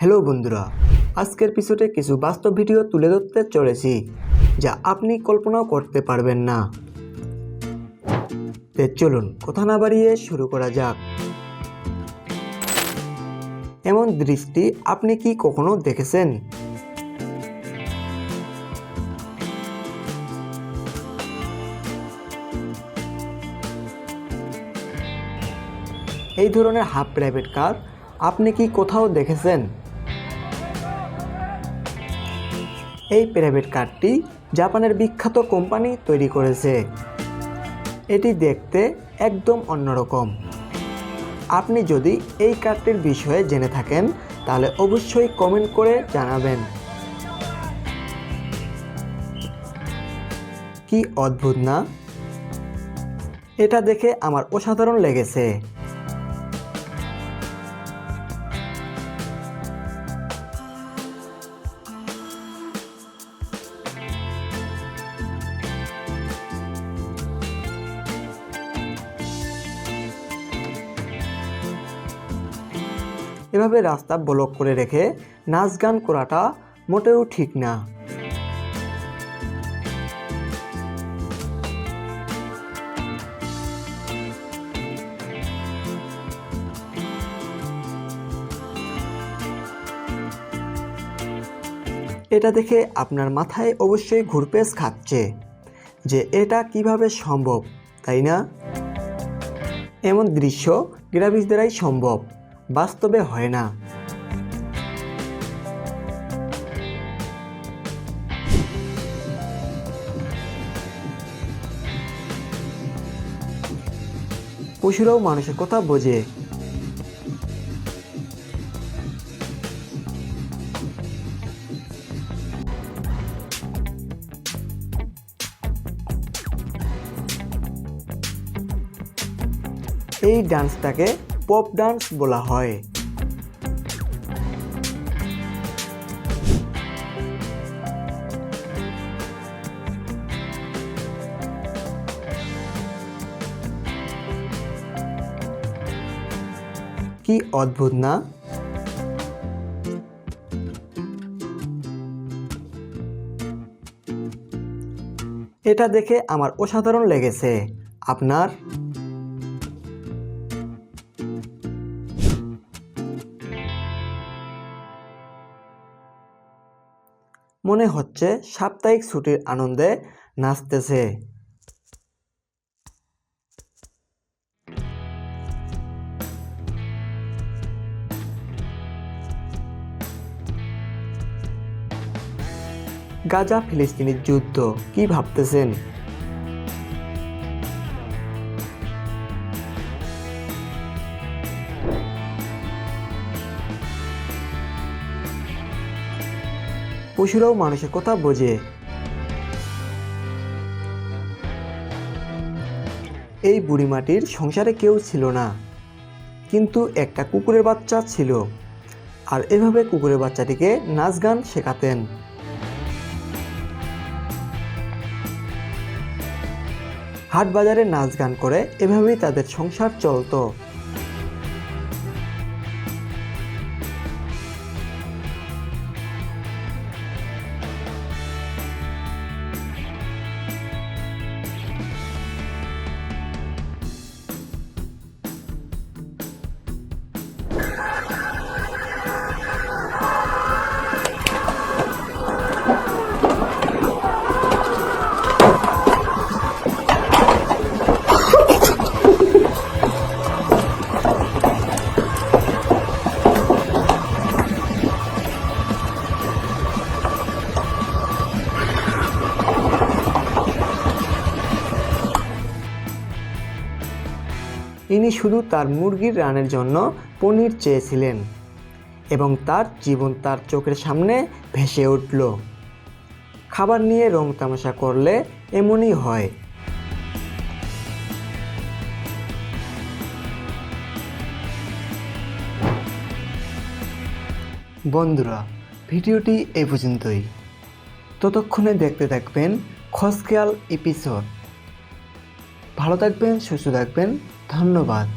Hello বন্ধুরা, আজকের এপিসোডে কিছু বাস্তব ভিডিও তুলে ধরতে চলেছি যা আপনি কল্পনাও করতে পারবেন না। তো চলুন কথা না বাড়িয়ে শুরু করা যাক। এমন দৃষ্টি আপনি কি কখনো দেখেছেন? এই ধরনের হাফ প্রাইভেট কার আপনি কি কোথাও দেখেছেন? এই প্রাইভেট কারটি জাপানের বিখ্যাত কোম্পানি তৈরি করেছে। এটি দেখতে একদম অন্যরকম। আপনি যদি এই কারটির বিষয়ে জেনে থাকেন তাহলে অবশ্যই কমেন্ট করে জানাবেন। কি অদ্ভুত না? এটা দেখে আমার অসাধারণ লেগেছে। এভাবে রাস্তা ব্লক করে রেখে নাচ গান করাটা মোটেও ঠিক না। এটা দেখে আপনার মাথায় অবশ্যই ঘুরপেশ খাচ্ছে যে এটা কিভাবে সম্ভব, তাই না? এমন দৃশ্য গ্রাফিক্স দ্বারাই সম্ভব, বাস্তবে হয় না। পশুরাও মানুষের কথা বোঝে। এই ডান্সটাকে পপ ডান্স বলা হয়। কি অদ্ভুত না? এটা দেখে আমার অসাধারণ লেগেছে। আপনার? মনে হচ্ছে সাপ্তাহিক ছুটির আনন্দে নাচতেছে। গাজা ফিলিস্তিনের যুদ্ধ কি ভাবতেছেন? পশুরাও মানুষের কথা বোঝে। এই বুড়িমাটির সংসারে কেউ ছিল না, কিন্তু একটা কুকুরের বাচ্চা ছিল, আর এভাবে কুকুরের বাচ্চাটিকে নাচ গান শেখাতেন। হাট বাজারে নাচ গান করে এভাবেই তাদের সংসার চলতো। ইনি শুধু তার মুরগির রানের জন্য পনির চেয়েছিলেন এবং তার জীবন তার চোখের সামনে ভেসে উঠল। খাবার নিয়ে রং তামাশা করলে এমনই হয়। বন্ধুরা, ভিডিওটি এই পর্যন্তই। ততক্ষণে দেখতে থাকবেন খসখেয়াল এপিসোড। ভালো থাকবেন, সুস্থ থাকবেন। ধন্যবাদ।